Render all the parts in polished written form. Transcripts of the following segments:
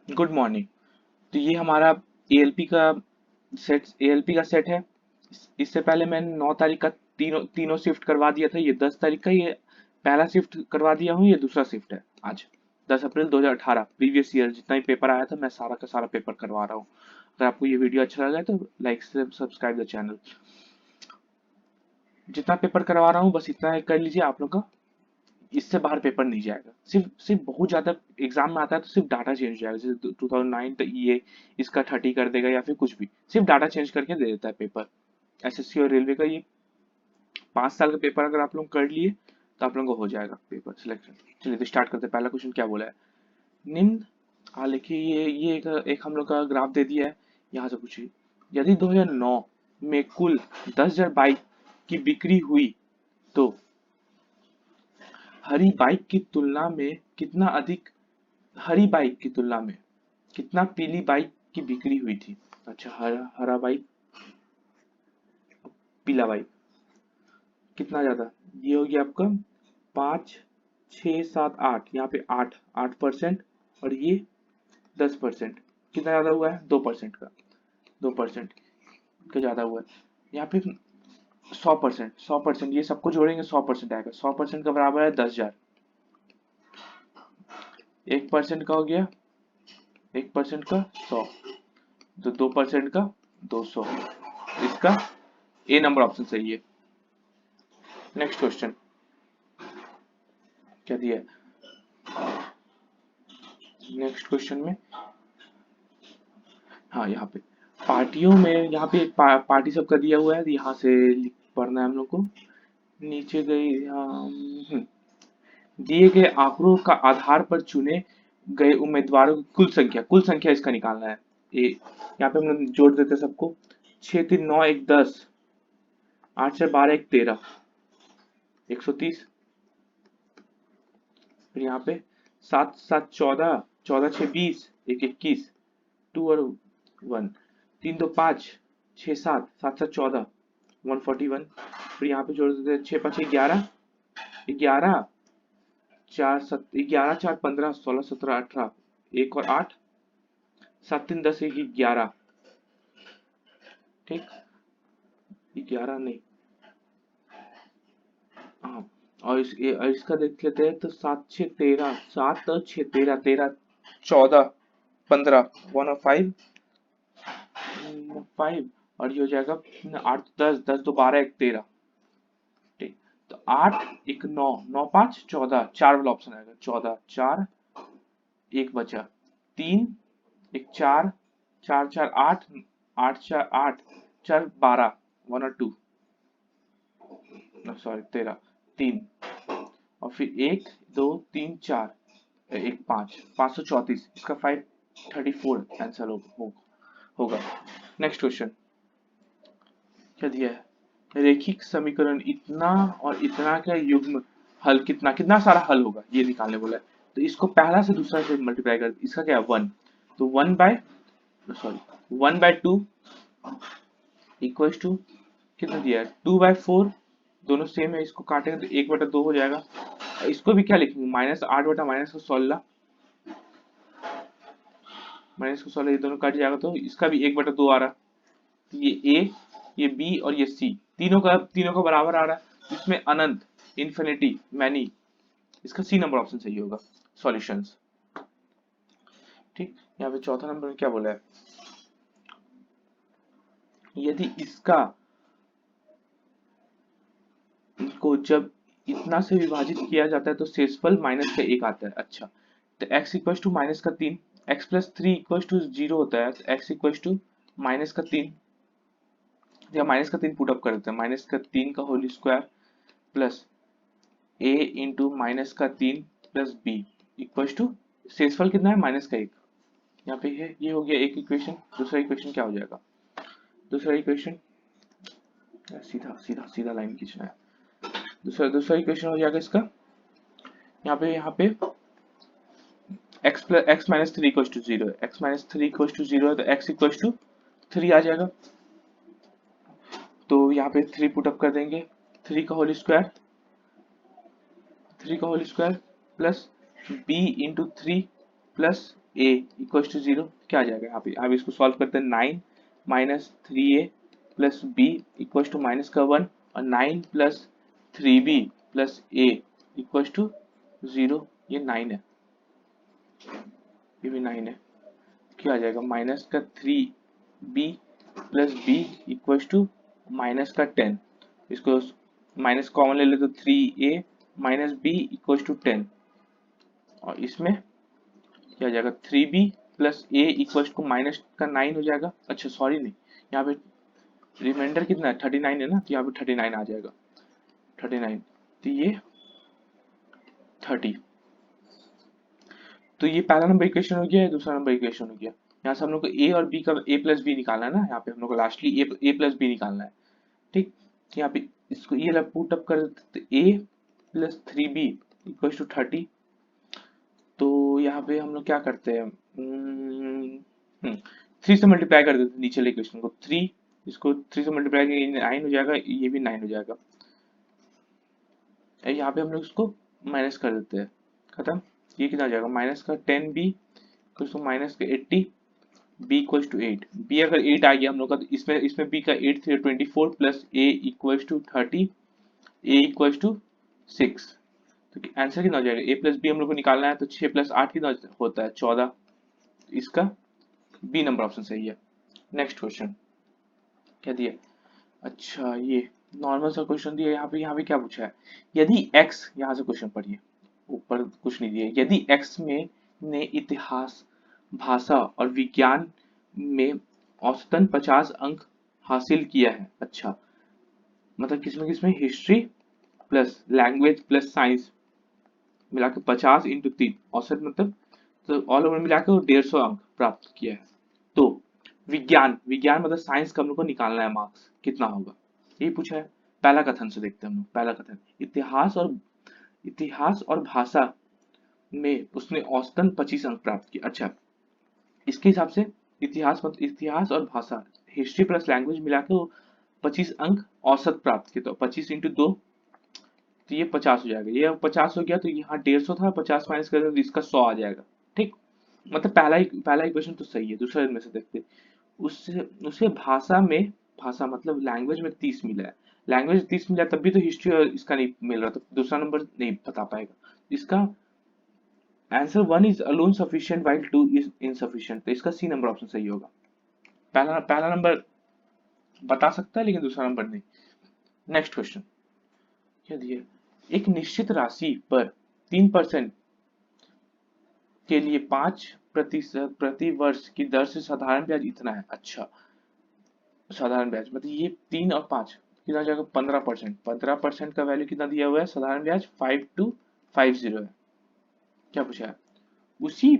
Good morning. तो ये हमारा एएलपी का सेट है। इससे पहले मैंने 9 तारीख का तीनों तीनों शिफ्ट करवा दिया था। ये 10 तारीख का ये पहला शिफ्ट करवा दिया हूँ। ये दूसरा शिफ्ट है आज 10 अप्रैल 2018। प्रीवियस ईयर जितना भी पेपर आया था मैं सारा का सारा पेपर करवा रहा हूँ। अगर आपको ये वीडियो अच्छा लगा है तो लाइक से सब्सक्राइब द चैनल। जितना पेपर करवा रहा हूँ बस इतना ही कर लीजिए आप लोग का। इससे बाहर पेपर नहीं जाएगा। सिर्फ सिर्फ बहुत ज्यादा एग्जाम में आता है तो सिर्फ डाटा चेंज हो जाएगा। जैसे 2009 तो ये इसका 30 कर देगा या फिर कुछ भी, सिर्फ डाटा चेंज करके दे देता है पेपर। एसएससी और रेलवे का ये 5 साल का पेपर अगर आप लोग कर लिए तो आप लोगों को हो जाएगा पेपर सिलेक्शन। चलिए तो स्टार्ट करते हैं। पहला क्वेश्चन क्या बोला है? निम्न लिखिए। ये एक हम लोग का ग्राफ दे दिया है। यहाँ से पूछिए, यदि 2009 में कुल 10,000 बाइक की बिक्री हुई तो हरी बाइक की तुलना में कितना अधिक हरी बाइक की तुलना में कितना पीली बाइक की बिक्री हुई थी? अच्छा, हरा हरा बाइक, पीला बाइक कितना ज्यादा? ये हो गया आपका 5, 6, 7, 8। यहाँ पे 8% और ये 10%। कितना ज्यादा हुआ है? 2% का। 2% का ज्यादा हुआ है। यहाँ पे 100%, ये सबको जोड़ेंगे 100% आएगा। 100% का बराबर है 10,000। 1% का हो गया 1% का 100, तो 2% का 200। इसका ए नंबर ऑप्शन सही है। नेक्स्ट क्वेश्चन क्या दिया है? नेक्स्ट क्वेश्चन में हाँ, यहाँ पे पार्टियों में यहाँ पे पार्टी सबका दिया हुआ है। यहाँ से पढ़ना है हम लोग को। नीचे गई दिए गए आंकड़ों का आधार पर चुने गए उम्मीदवारों की कुल संख्या इसका निकालना है। यहाँ पे हम लोग जोड़ देते हैं सबको। 6, 3, 9, 1, 10, 8, 4, 12, 1, 13, 130। फिर यहाँ पे 7, 7, 14, 14, 6, 20, 1, 21, 2 और 1, 3, 2, 5, 6, 7, 7, 7, 14, 141। फिर यहाँ पे जोड़ देते हैं 6, 5, 11, 11, 11, 4, 15, 16, 17, 18, 1 और 8, 7, 3, 10, 11। ठीक, 11 नहीं, हाँ। और इसका देख लेते हैं तो 7, 6, 13, 7 और 6, 13, 13, 14, 15, 1 और 5, 5। और ये हो जाएगा 8, 10, 10, 2, 12, 1, 13। ठीक, तो 8, 1, 9, 9, 5, 14, 4 वाला ऑप्शन आएगा। 14, 4, 1 बचा, 3, 1, 4, 4, 4, 8, 8, 4, 8, 4, 12, 1 और 2, सॉरी 13, 3। और फिर 1, 2, 3, 4, 1, 5, 534। इसका 534 आंसर होगा। नेक्स्ट क्वेश्चन क्या दिया है? रैखिक समीकरण इतना और इतना का युग्म हल कितना कितना सारा हल होगा ये निकालने बोला है। तो इसको पहला से दूसरा से मल्टीप्लाई कर, इसका क्या है 1, तो 1/2 इक्वल्स टू कितना दिया है 2/4। दोनों सेम है, इसको काटेंगे तो 1/2 हो जाएगा। इसको भी क्या लिखेंगे? -8/-16, -16 ये दोनों कट जाएगा तो इसका भी 1/2 आ रहा। तो ये ए, ये बी और ये सी तीनों का बराबर आ रहा है। इसमें अनंत, इन्फिनिटी, मैनी, इसका सी नंबर ऑप्शन सही होगा। सॉल्यूशंस। ठीक, यहाँ पे चौथा नंबर में क्या बोला है? यदि इसका को जब इतना से विभाजित किया जाता है तो शेषफल -1 आता है। अच्छा, तो x equal to -3, x+3 equal to 0 होता है, तो x इक्वल टू -3 या -3 पुट अप कर देते हैं। -3 का whole square plus a into -3 plus b equal to शेषफल कितना है? -1। यहाँ पे है, ये हो गया एक इक्वेशन। दूसरा इक्वेशन क्या हो जाएगा? दूसरा इक्वेशन सीधा सीधा सीधा लाइन खींचना है। दूसरा इक्वेशन हो जाएगा इसका। यहाँ पे x-3 इक्वल टू 0 है। x-3 इक्वल टू 0 है तो x इक्वल टू 3 आ जाएगा। तो यहाँ पे 3 पुट अप कर देंगे। 3 का होल स्क्वायर 3 का whole square plus b into 3 plus A equal to 0 क्या आ जाएगा यहाँ पे? अब इसको सॉल्व करते हैं। 9 minus 3a plus B equal to minus का 1 और 9 plus 3b plus a equal to 0। ये 9 है, ये भी 9 है। क्या आ जाएगा? माइनस का 3b plus b equal to minus का 10। इसको माइनस कॉमन ले ले तो 3a minus b equal to 10 और इसमें क्या आ जाएगा? 3b plus a equal to minus का 9 हो जाएगा। अच्छा सॉरी नहीं, यहाँ पे रिमाइंडर कितना है? 39 है ना, तो यहाँ पे 39 आ जाएगा। 39 तो ये 30। तो ये पहला नंबर इक्वेशन हो गया, दूसरा नंबर इक्वेशन हो गया। यहाँ से हम लोग को a और b का a प्लस बी निकालना है ना, यहाँ पे हम लोग को लास्टली a प्लस बी निकालना है। ठीक, यहाँ पे इसको ये वाला पुट अप कर देते, a plus 3b equal to 30। तो यहाँ पे हम लोग क्या करते हैं, 3 से मल्टीप्लाई कर देते हैं नीचे वाले इक्वेशन को। 3 इसको 3 से मल्टीप्लाई करेंगे 9 हो जाएगा, ये भी 9 हो जाएगा। यहाँ पे हम लोग इसको माइनस कर देते हैं, खत्म। ये कितना आ जाएगा? माइनस का 10b तो माइनस का 80 b इक्वल टू 8। b अगर 8 आ गया हम लोग का, तो इसमें b का 8 थे 24 plus a equal to 30 a equal to 6। तो आंसर कितना हो जाएगा? a प्लस बी हम लोग को निकालना है, तो 6 प्लस 8 कितना होता है? 14। इसका बी नंबर ऑप्शन सही है। नेक्स्ट क्वेश्चन क्या दिया? अच्छा ये नॉर्मल सा क्वेश्चन दिया। यहाँ पे क्या पूछा है? यदि x, यहाँ से क्वेश्चन पढ़िए, ऊपर कुछ नहीं दिया। यदि x में ने इतिहास, भाषा और विज्ञान में औसतन 50 अंक हासिल किया है। अच्छा मतलब किसमें किसमें? History plus language plus science मिलाकर 50 इंटू 3 औसत, मतलब तो ऑल ओवर मिलाकर 150 अंक प्राप्त किया है। तो विज्ञान, विज्ञान मतलब साइंस का हम लोग को निकालना है मार्क्स, कितना होगा यही पूछा है। पहला कथन से देखते हैं हम लोग। पहला कथन, इतिहास और भाषा में उसने औसतन 25 अंक प्राप्त किया। अच्छा इसके हिसाब से इतिहास और भाषा, हिस्ट्री प्लस लैंग्वेज मिला के 25 अंक औसत प्राप्त किया। तो 25 इंटू 2 तो ये 50 हो जाएगा। ये अब 50 हो गया, तो यहाँ 150 था, 50 माइनस कर तो इसका 100 आ जाएगा। ठीक, मतलब पहला इक्वेशन तो सही है। दूसरा में से देखते, उससे उसे भाषा मतलब लैंग्वेज में 30 मिला है। लैंग्वेज 30 मिला तब भी तो हिस्ट्री और इसका नहीं मिल रहा, तो दूसरा नंबर नहीं बता पाएगा। इसका answer 1 is alone sufficient while 2 is insufficient. तो इसका सी नंबर ऑप्शन सही होगा। पहला नंबर बता सकता है लेकिन दूसरा नंबर नहीं। नेक्स्ट क्वेश्चन क्या दिया? एक निश्चित राशि पर 3% के लिए 5% प्रति वर्ष की दर से साधारण ब्याज इतना है। अच्छा साधारण ब्याज मतलब ये 3 और 5 कितना जाएगा? 15%। 15% का वैल्यू कितना दिया हुआ है? साधारण ब्याज 5250 है। क्या पूछा है? उसी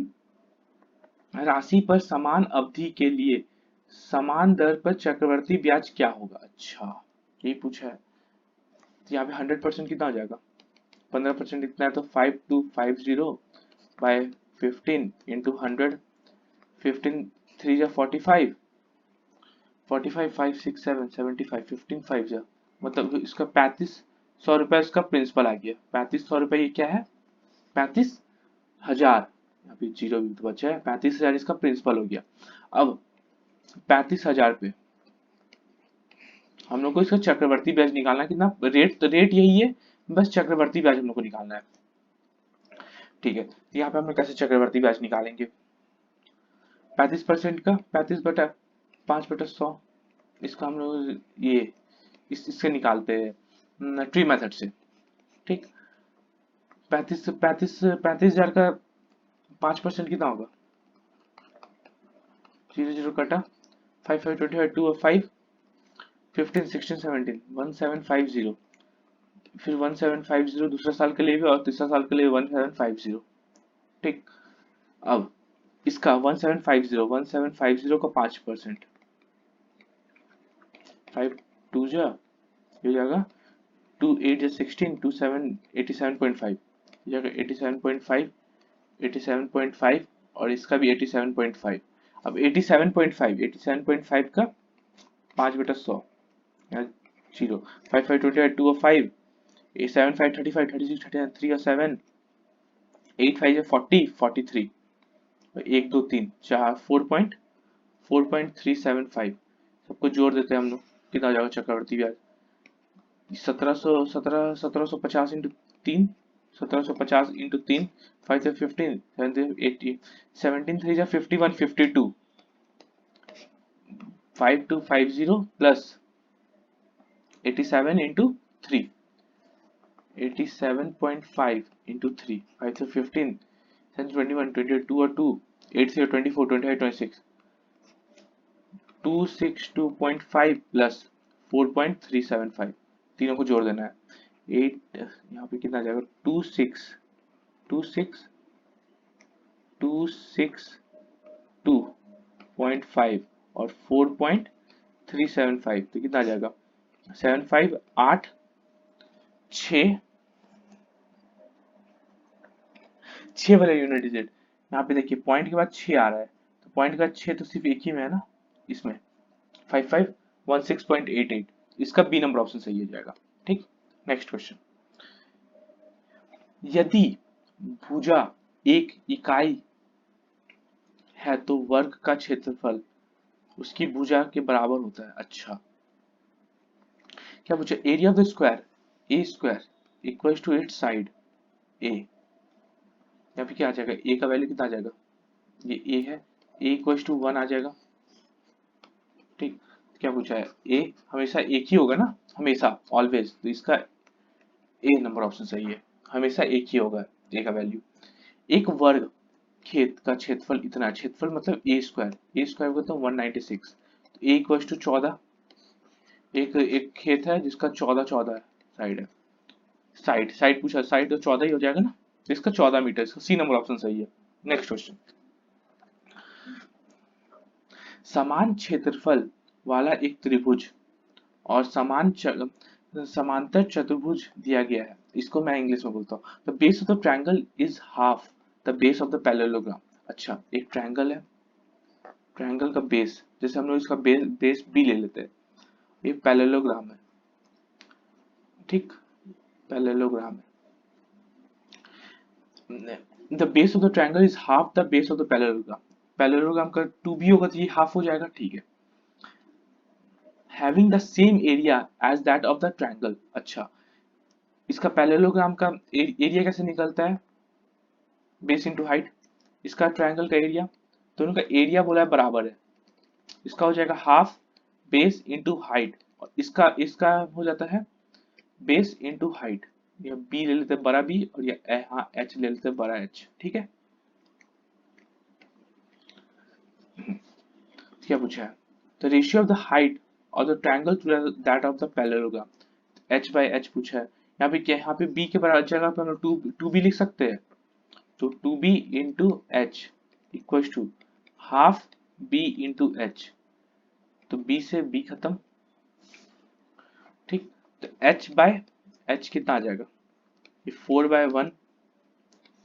राशि पर समान अवधि के लिए समान दर पर चक्रवर्ती ब्याज क्या होगा? अच्छा यही पूछा है। तो यहाँ पे 100% कितना हो जाएगा? 15% इतना है, तो 5250 बाय 15 इंटू 100। 15 3 जा 45, 45 5 6 7 75, 15 5 जा मतलब इसका 3500 रुपया इसका प्रिंसिपल आ गया। 3500 रुपया ये क्या है? 35,000। यहाँ पे जीरो भी तो बचा है। 35,000 इसका प्रिंसिपल हो गया। अब 35,000 पे हम लोग को इसका चक्रवर्ती ब्याज निकालना है। कितना? रेट यही है, बस चक्रवर्ती ब्याज हम लोग को निकालना है। ठीक है, तो यहाँ पे हम लोग कैसे चक्रवर्ती ब्याज निकालेंगे? 35% का 35 बटा 5/100, इसका हम लोग ये इससे निकालते हैं ट्री मेथड से। ठीक, 35,000 का 5% कितना होगा? 0 0 कटा 5 5 25 2 और 5 15 16 17 1750। फिर 1750 दूसरा साल के लिए भी और तीसरा साल के लिए 1750। ठीक, अब इसका 1750 का 5%, 5 2 जा हो जाएगा 2 8 जा 16 2 7 87.5 जाएगा 87.5 87.5 और इसका भी 87.5। अब 87.5 का 5/100 0 5 5 20 2 और 5 7 5 35 36 39 3 और 7 8 5 40 43। एक दो तीन चार 4.375 सबको जोड़ देते हैं हम लोग, कितना हो जाएगा चक्रवर्ती ब्याज? 1750 इंटू तीन, 1750 इंटू तीन, 5 से 15, 7 से 80, 17 3 जा 51, 52, 5250 प्लस 87 इंटू 3, 87.5 इंटू 3, 5 से 15, 7 21, 22 और 2, 8 से 24, 25, 26, 262.5 प्लस 4.375, तीनों को जोड़ देना है। 8 यहाँ पे कितना आ जाएगा? 2.5 और 4.375, तो कितना आ जाएगा? 75 8 6 वाला यूनिट डिजिट। यहाँ पे देखिए पॉइंट के बाद 6 आ रहा है, तो पॉइंट के बाद 6 तो सिर्फ एक ही में है ना, इसमें 5516.88, इसका बी नंबर ऑप्शन सही हो जाएगा। ठीक, नेक्स्ट क्वेश्चन। यदि भुजा एक इकाई है तो वर्ग का क्षेत्रफल उसकी भुजा के बराबर होता है। अच्छा, क्या पूछा? Area of the square a square equals to its side a. यहाँ पे क्या आ जाएगा? ए का वैल्यू कितना आ जाएगा? ये ए है, ए इक्वल्स टू 1 आ जाएगा। ठीक, क्या पूछा है? ए हमेशा एक ही होगा ना, हमेशा ऑलवेज, तो इसका ए नंबर ऑप्शन सही है, हमेशा एक ही होगा ए का वैल्यू। एक वर्ग खेत का क्षेत्रफल इतना, क्षेत्रफल मतलब ए स्क्वायर, ए स्क्वायर को तो 196, तो ए इक्वल्स टू 14, एक खेत है जिसका 14 साइड है, साइड साइड पूछा, साइड तो 14 ही हो जाएगा ना, तो इसका 14 मीटर, इसका सी नंबर ऑप्शन सही है। Next question. समान क्षेत्रफल वाला एक त्रिभुज और समांतर चतुर्भुज दिया गया है, इसको मैं इंग्लिश में बोलता हूँ, the base of the triangle is half the base of the parallelogram. अच्छा, एक ट्रायंगल है, ट्रायंगल का बेस, जैसे हम लोग इसका बेस बी ले लेते हैं, ये पैरेललोग्राम है। ठीक, पैरेललोग्राम है, the base of the triangle is half the base of the parallelogram, parallelogram का 2b होगा तो ये हाफ हो जाएगा। ठीक है, having the same area as that of the triangle. अच्छा, इसका पैरेललोग्राम का एरिया कैसे निकलता है? बेस इंटू हाइट, इसका ट्रायंगल का एरिया, दोनों का एरिया बोला है बराबर है, इसका हो जाएगा हाफ बेस इंटू हाइट, और इसका इसका हो जाता है बेस इंटू हाइट। ये बी ले लेते हैं बड़ा बी, और ये हाँ एच ले लेते हैं बड़ा एच। ठीक है, क्या पूछा है? The ratio of the height of the triangle to that of the parallelogram, h by h पूछा है। यहाँ पे क्या, यहाँ पे बी के बराबर जगह पे हम लोग टू बी लिख सकते हैं, तो 2b into h equal to half b into h, तो b से b खत्म। ठीक, तो h बाय h कितना आ जाएगा? ये 4/1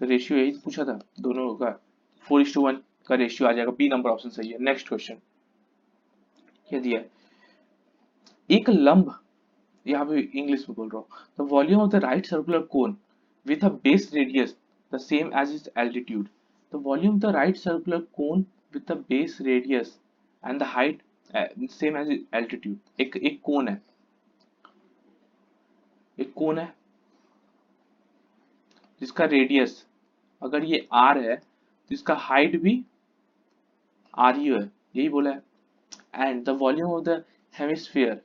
रेशियो, यही पूछा था दोनों का, 4:1 का रेशियो आ जाएगा, बी नंबर ऑप्शन सही है। नेक्स्ट क्वेश्चन, क्या दिया है? एक लंब, यहाँ पे इंग्लिश में बोल रहा हूँ, the volume of the right circular cone with a base radius the same as its altitude, the volume of the right circular cone with a base radius and the height same as altitude. एक cone है, एक cone है जिसका radius अगर ये r है तो इसका हाइट भी r ही है, यही बोला है। And the volume of the hemisphere,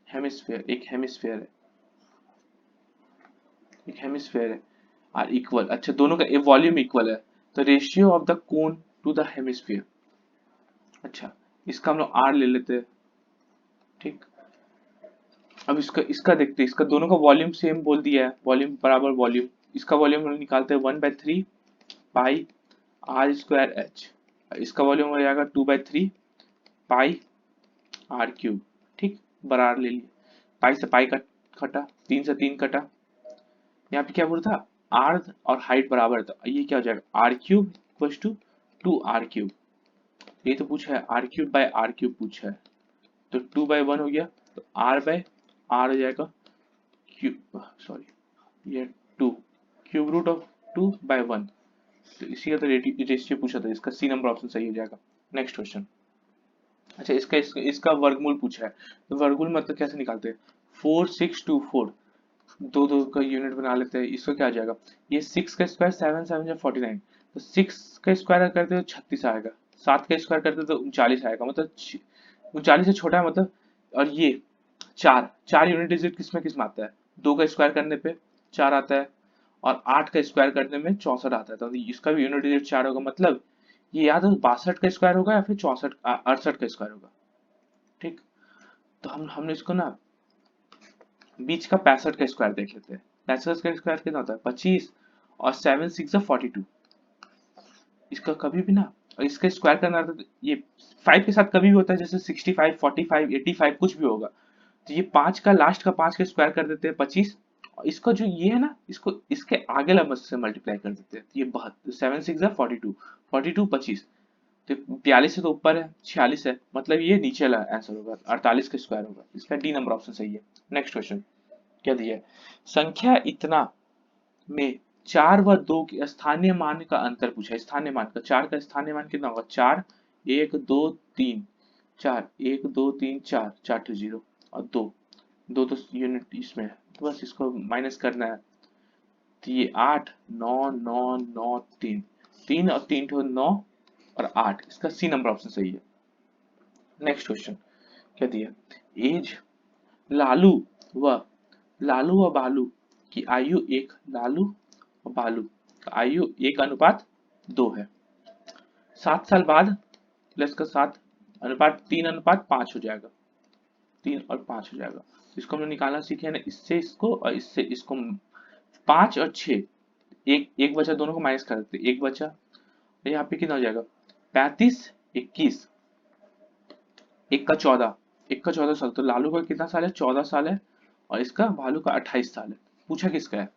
hemisphere एक हेमिस्फीयर है, एक हेमिस्फीयर है, आर इक्वल, अच्छा दोनों का वॉल्यूम इक्वल है, तो ratio of the cone to the hemisphere. अच्छा, इसका हम लोग आर ले लेते हैं। ठीक, अब इसका इसका देखते हैं, इसका दोनों का वॉल्यूम सेम बोल दिया है, वॉल्यूम बराबर वॉल्यूम, इसका वॉल्यूम हम लोग निकालते हैं 1/3 पाई आर स्क्वायर एच, इसका वॉल्यूम हो जाएगा 2/3 पाई आर क्यूब। ठीक, बराबर ले लिए, पाई से पाई कटा, 3 से 3 कटा, यहाँ पे क्या बोल था? आर और हाइट बराबर है, तो ये क्या हो जाएगा? R cube equals to 2r cube, ये तो पूछा है r cube by r cube पूछा है, तो 2/1 हो गया, तो आर बाय आर हो जाएगा क्यूब, सॉरी ये 2 क्यूब रूट ऑफ 2/1, तो इसी का तो रेशियो पूछा था, इसका सी नंबर ऑप्शन सही हो जाएगा। Next question. अच्छा, इसका वर्गमूल पूछा है, तो वर्गमूल मतलब कैसे निकालते हैं? 4624, दो दो का यूनिट बना लेते हैं, इसको क्या आ जाएगा? ये 6 का स्क्वायर, 7 7 जा 49, तो 6 का स्क्वायर करते तो 36 आएगा, 7 का स्क्वायर करते तो 39 आएगा, मतलब 39 से छोटा है मतलब। और ये चार चार यूनिट डिजिट किस में आता है? 2 का स्क्वायर करने पे 4 आता है, और 8 का स्क्वायर करने में 64 आता है, तो इसका भी यूनिट डिजिट 4 होगा, मतलब ये या तो 62 का स्क्वायर होगा या फिर 68 का स्क्वायर होगा। ठीक, तो हमने इसको ना बीच का 65 का स्क्वायर देख लेते हैं। 65 का स्क्वायर कितना होता है? 25, और 7 6 42। इसका कभी भी ना, और इसका स्क्वायर करना था तो ये 5 के साथ कभी भी होता है, जैसे 65 45 85 कुछ भी होगा, तो ये 5 का लास्ट का 5 का स्क्वायर कर देते हैं 25, और इसका जो ये है ना, इसको इसके आगे नंबर से मल्टीप्लाई कर देते हैं, तो ये 72, 7 6 42, 42 25, तो 42 से तो ऊपर है, 46 है, मतलब ये नीचे वाला आंसर होगा, 48 का स्क्वायर होगा, इसका डी नंबर ऑप्शन सही है। नेक्स्ट क्वेश्चन क्या दिया है? संख्या इतना में 4 व 2 के स्थानीय मान का अंतर पूछा है। स्थानीय मान का, 4 का स्थानीय मान कितना होगा? 4 1 2 3 4 1 2 3 4 4 तो 0, और 2 2 तो यूनिट इसमें है, तो बस इसको माइनस करना है, तो ये 8 9 9 9 3 3 और 3 तो 9 और 8, इसका सी नंबर ऑप्शन सही है। नेक्स्ट क्वेश्चन क्या दिया? एज लालू व बालू की आयु एक, लालू और बालू का आयु 1:2 है। 7 साल बाद प्लस का 7 अनुपात 3:5 हो जाएगा, 3 और 5 हो जाएगा, इसको हमने निकालना सीखे ना, इससे इसको और इससे इसको, 5 और 6, एक एक बचा, दोनों को माइनस कर देते, एक बचा, तो यहाँ पे कितना हो जाएगा? 35 21, एक का 14, एक का 14 साल, तो लालू का कितना साल है? 14 साल है, और इसका भालू का 28 साल है। पूछा किसका है?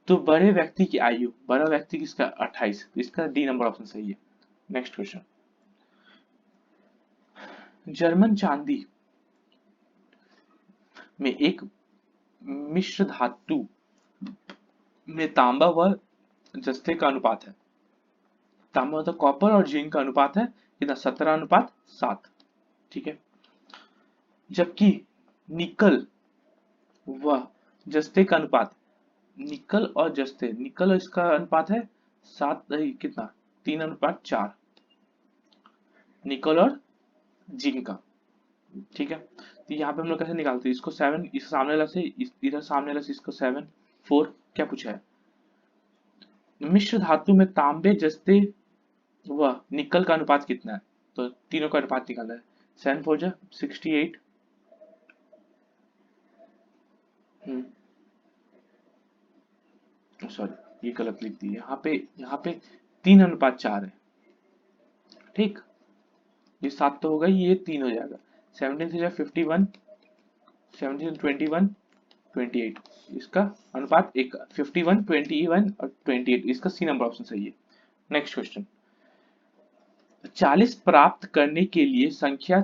तो बड़े व्यक्ति की आयु, बड़ा व्यक्ति किसका? 28, तो इसका डी नंबर ऑप्शन सही है। Next question. जर्मन चांदी में एक मिश्र धातु में तांबा व जस्ते का अनुपात है। तांबा मतलब कॉपर और जिंक का अनुपात है कितना? 17:7। ठीक है, जबकि निकल व जस्ते का अनुपात, निकल और जस्ते, निकल और इसका अनुपात है 7 कितना? 3:4, निकल और जिंक का। ठीक है, तो यहाँ पे हम लोग कैसे निकालते हैं इसको? 7, इस सामने वाला से इधर सामने वाला से इसको 7 4, क्या पूछा है? मिश्र धातु में तांबे जस्ते व निकल का अनुपात कितना है? तो तीनों का अनुपात निकालना है। 7 4 जा 68, सॉरी ये गलत लिख दी, यहाँ पे 3:4 है। ठीक, ये 7 तो होगा ही, ये 3 हो जाएगा। 17 से 51, 17 21 28, इसका अनुपात एक, 51 21 और 28, इसका सी नंबर ऑप्शन सही है। Next question. 40 प्राप्त करने के लिए संख्या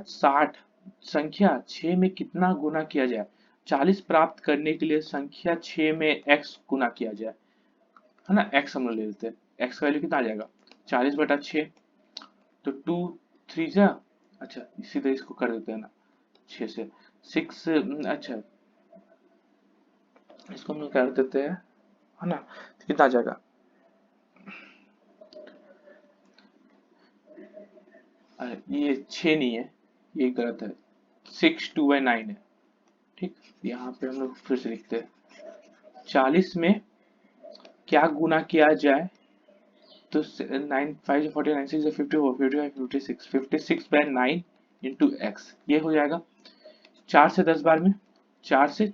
6 में कितना गुना किया जाए? 40 प्राप्त करने के लिए संख्या 6 में x गुना किया जाए, है ना, x हम लोग ले लेते हैं, x का वैल्यू कितना आ जाएगा? 40/6, तो 2 3 जा, अच्छा सीधे इसको कर देते हैं ना 6 से 6, अच्छा इसको हम लोग कर देते हैं, है ना, तो कितना आ जाएगा? अरे ये 6 नहीं है, ये गलत है, 6 2/9 है। ठीक, यहाँ पे हम लोग फिर से लिखते हैं, 40 में क्या गुना किया जाए? तो 9 5 49 6 54 55 56 56/9 इंटू एक्स, ये हो जाएगा 4 से 10 बार में, 4 से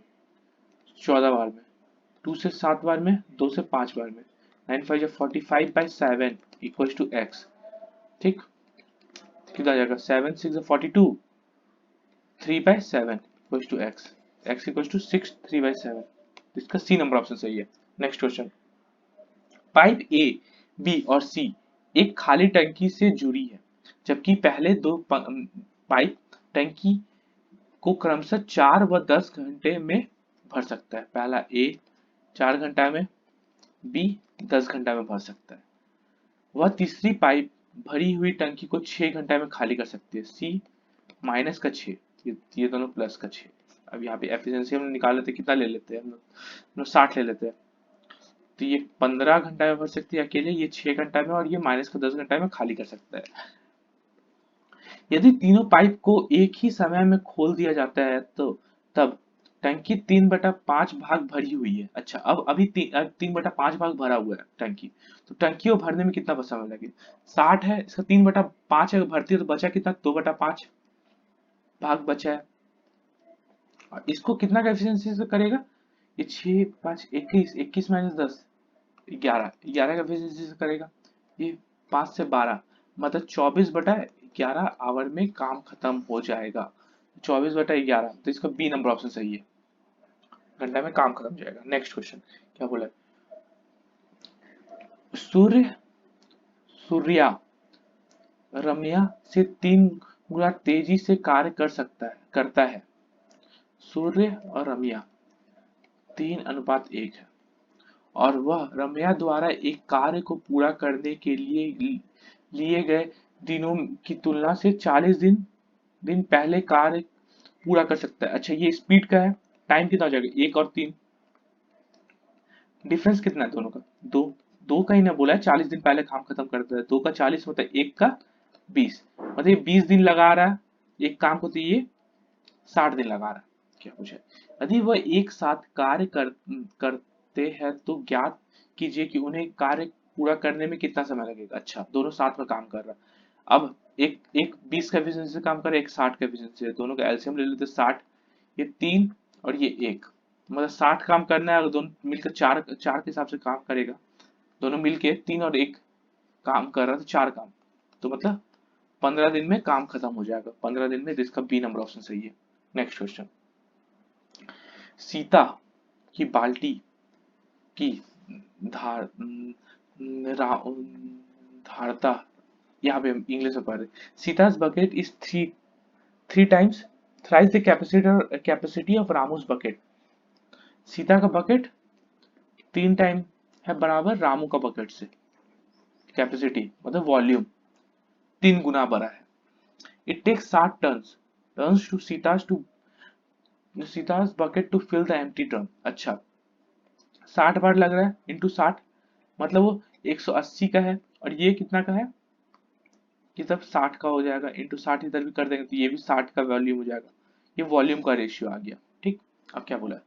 14 बार में, 2 से 7 बार में, 2 से 5 बार में, 9 5 45/7 इक्वल्स टू एक्स। ठीक, कितना आ जाएगा? 7 6 42, 3/7 equals to x, x equals to 6 3/7, इसका सी नंबर ऑप्शन सही है। Next question. Pipe A, B और सी एक खाली टंकी से जुड़ी है, जबकि पहले दो पाइप टंकी को क्रमशः 4 व 10 घंटे में भर सकता है। पहला ए 4 घंटा में, बी 10 घंटा में भर सकता है। वह तीसरी पाइप भरी हुई टंकी को 6 घंटे में खाली कर सकती है। सी माइनस का 6, ये दोनों प्लस का 6। अब यहाँ पे एफिशिएंसी हम निकाल लेते हैं, कितना ले लेते हैं हम लोग 60 ले लेते हैं। तो ये 15 घंटा में भर सकती है अकेले, ये 6 घंटा में, और ये माइनस का 10 घंटा में खाली कर सकता है। यदि तीनों पाइप को एक ही समय में खोल दिया जाता है तो तब टंकी 3/5 भाग भरी हुई है। अच्छा, अब अभी 3/5 भाग भरा हुआ है टंकी, तो टंकी को भरने में कितना समय लगे? 60 है, इसका 3/5 अगर भरती है तो बचा कितना? 2/5 भाग बचा है। और इसको कितना का एफिशिएंसी से करेगा? ये 6 5 21, 21 माइनस 10 11, 11 का एफिशिएंसी से करेगा। ये 5 से 12, मतलब 24/11 आवर में काम खत्म हो जाएगा। 24/11, तो इसका बी नंबर ऑप्शन सही है, घंटा में काम खत्म हो जाएगा। नेक्स्ट क्वेश्चन क्या बोला है? सूर्य सूर्या रम्या से 3 गुना तेजी से कार्य करता है। सूर्य और रम्या 3:1 है, और वह रम्या द्वारा एक कार्य को पूरा करने के लिए लिए गए दिनों की तुलना से 40 दिन पहले कार्य पूरा कर सकता है। अच्छा, ये स्पीड का है, टाइम कितना हो जाएगा? 1 और 3, डिफरेंस कितना है दोनों का? 2। 2 का ही ना बोला है 40 दिन पहले काम खत्म करता है। 2 का 40 मतलब 1 का 20, मतलब ये 20 दिन लगा रहा है एक काम को, तो ये 60 दिन लगा रहा है। क्या पूछा है? यदि वह एक साथ कार्य करते हैं तो ज्ञात कीजिए कि उन्हें कार्य पूरा करने में कितना समय लगेगा। अच्छा, दोनों साथ में काम कर रहा है। अब एक एक 20 का एफिशिएंसी से काम कर रहा है, एक 60 का एफिशिएंसी है, दोनों का एलसीएम ले लेते हैं 60, ये 3 और ये 1, मतलब 60 काम करना है। अगर दोनों मिलकर चार चार के हिसाब से काम करेगा, दोनों मिलके 3 और 1 काम कर रहा है तो 4 काम, तो मतलब 15 दिन में काम खत्म हो जाएगा। 15 दिन में, जिसका बी नंबर ऑप्शन सही है। नेक्स्ट क्वेश्चन, सीता की बाल्टी की धार रा- धारता, यहाँ पे हम इंग्लिश में पढ़ रहे। Sita's bucket is three times thrice the capacity of Ramu's bucket. Sita का बकेट 3 टाइम है बराबर रामू का बकेट से, कैपेसिटी मतलब वॉल्यूम 3 गुना बड़ा है। It takes 60 turns to Sita's bucket to fill the empty turn. अच्छा, 60 बार लग रहा है इंटू 60, मतलब वो 180 का है, और ये कितना का है? ये सब 60 का हो जाएगा, इंटू 60 इधर भी कर देंगे तो ये भी 60 का वॉल्यूम हो जाएगा। ये वॉल्यूम का रेशियो आ गया। ठीक, अब क्या बोला है?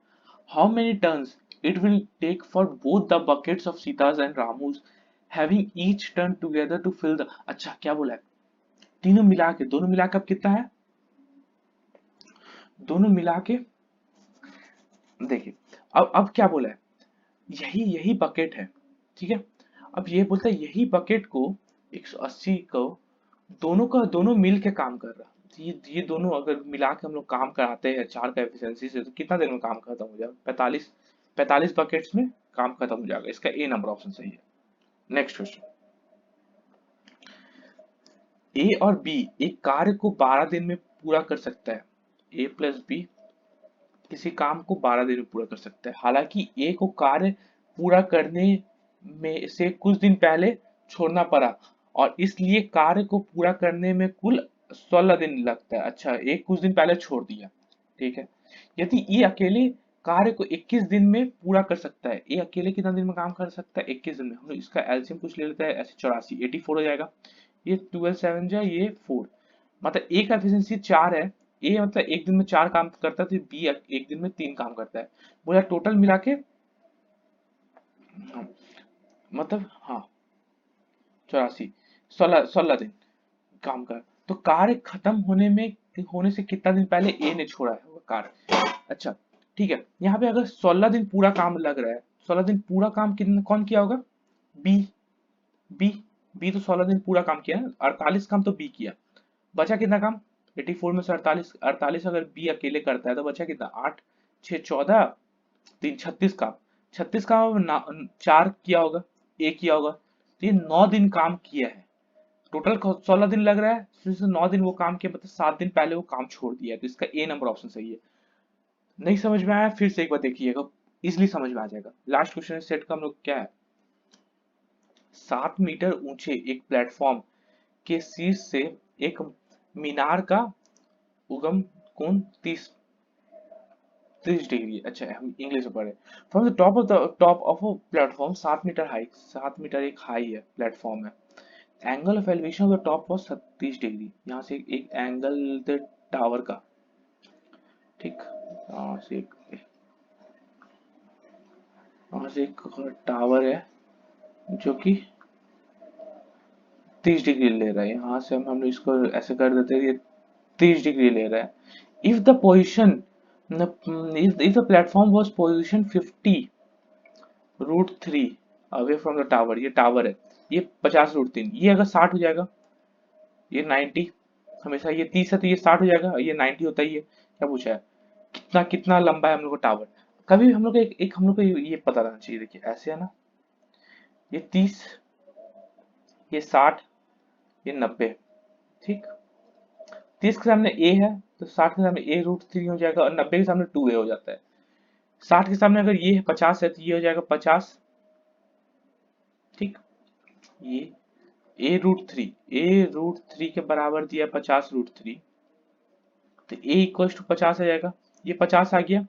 How many turns it will take for both the buckets of Sita's and Ramu's having each turn together to fill the. अच्छा, क्या बोला है? तीनों मिला के, दोनों मिला के अब कितना है? दोनों मिला के देखिए, अब क्या बोला है? यही यही बकेट है, ठीक है। अब ये बोलता है यही बकेट को 180 को दोनों का दोनों मिल के काम कर रहा। तो ये दोनों अगर मिला के हम लोग काम कराते हैं 4 का एफिशिएंसी से, तो कितना देर में काम खत्म हो जाएगा? 45 बकेट्स में काम खत्म हो जाएगा। इसका ए नंबर ऑप्शन सही है। नेक्स्ट क्वेश्चन, ए और बी एक कार्य को 12 दिन में पूरा कर सकता है। ए प्लस बी किसी काम को 12 दिन में पूरा कर सकता है। हालांकि ए को कार्य पूरा करने में से कुछ दिन पहले छोड़ना पड़ा, और इसलिए कार्य को पूरा करने में कुल 16 दिन लगता है। अच्छा, एक कुछ दिन पहले छोड़ दिया, ठीक है। यदि ये अकेले कार्य को 21 दिन में पूरा कर सकता है, ये अकेले कितना दिन में काम कर सकता है? 21 दिन में। हम लोग इसका एलसीएम कुछ ले लेते हैं, ऐसे 84, 84 हो जाएगा। ये 12 7 जाए, ये 4, मतलब ए का एफिशिएंसी 4 है। ए मतलब एक दिन में 4 काम करता है, तो बी एक दिन में 3 काम करता है। बोला टोटल मिला के, हाँ, मतलब हाँ 84, 16 दिन काम कर। तो कार्य खत्म होने से कितना दिन पहले ए ने छोड़ा है वो कार्य। अच्छा, ठीक है। यहाँ पे अगर 16 दिन पूरा काम लग रहा है, 16 दिन पूरा काम कितना कौन किया होगा? बी। बी बी तो 16 दिन पूरा काम किया है, 48 काम तो बी किया। बचा कितना काम? 84 में से 48, 48 अगर बी अकेले करता है तो बचा कितना? 8 6 14, 3 36 काम। 36 काम 4 किया होगा, एक किया होगा, तो ये 9 दिन काम किया है। टोटल 16 दिन लग रहा है, फिर से 9 दिन वो काम किया, मतलब 7 दिन पहले वो काम छोड़ दिया है। तो इसका ए नंबर ऑप्शन सही है। नहीं समझ में आया फिर से एक बार देखिएगा, इजिली समझ में आ जाएगा। लास्ट क्वेश्चन सेट का हम लोग क्या है? 7 मीटर ऊंचे एक प्लेटफॉर्म के शीर्ष से एक मीनार का उगम कोण 30 डिग्री। अच्छा, हम इंग्लिश में पढ़े। From the top of a platform 7 metre high, 7 metre एक हाई है, प्लेटफॉर्म है। Angle of elevation of the top was 30 degree. यहाँ से एक एंगल द टावर का, ठीक, यहाँ से एक टावर है जो कि 30 डिग्री ले रहा है। यहाँ से हम इसको ऐसे कर देते हैं, ये 30 डिग्री ले रहा है। If the position if the platform was position 50√3 away from the tower, ये टावर है, ये 50√3, ये अगर 60 हो जाएगा, ये 90, हमेशा ये 30 है तो ये 60 हो जाएगा, ये 90 होता ही है। क्या पूछा है, कितना कितना लंबा है हम लोग का टावर। कभी भी हम लोग को एक हम लोग को ये पता रहना चाहिए। देखिए ऐसे है ना, ये 30, ये 60, ये 90, ठीक। 30 के सामने a है तो 60 के सामने a√3 हो जाएगा, और 90 के सामने 2a हो जाता है। 60 के सामने अगर ये 50 है तो ये हो जाएगा 50, ठीक। ये a√3 के बराबर दिया 50√3, तो a इक्वल टू 50 आ जाएगा, ये 50 आ गया,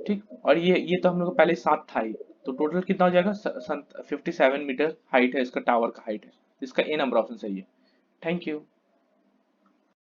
ठीक। और ये तो हम लोग को पहले 7 था ही, तो टोटल कितना हो जाएगा, 57 मीटर हाइट है इसका, टावर का हाइट है। इसका ए नंबर ऑप्शन सही है। Thank you.